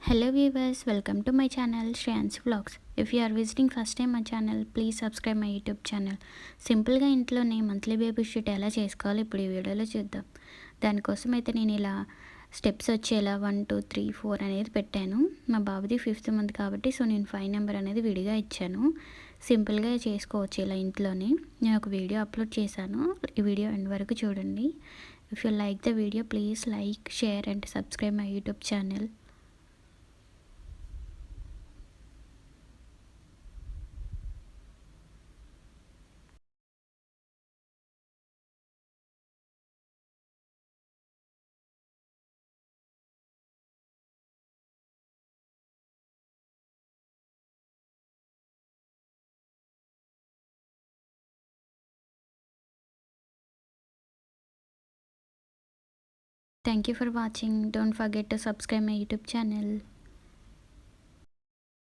Hello viewers, welcome to my channel Shreyan's Vlogs. If you are visiting first time my channel, please subscribe my YouTube channel. సింపుల్గా ఇంట్లోనే monthly baby shoot ఎలా చేసుకోవాలో ఇప్పుడు ఈ వీడియోలో చూద్దాం. దానికోసం అయితే నేను ఇలా స్టెప్స్ వచ్చేలా 1 2 3 4 అనేది పెట్టాను. మా బాబుది 5th మంత్ కాబట్టి సో నేను 5 నెంబర్ అనేది విడిగా ఇచ్చాను. సింపుల్గా చేసుకోవచ్చు ఇలా ఇంట్లోనే. నేను ఒక వీడియో అప్లోడ్ చేశాను. ఈ వీడియో ఎండ్ వరకు చూడండి. If you like the video please like, share and subscribe my YouTube channel. Thank you for watching. Don't forget to subscribe my YouTube channel.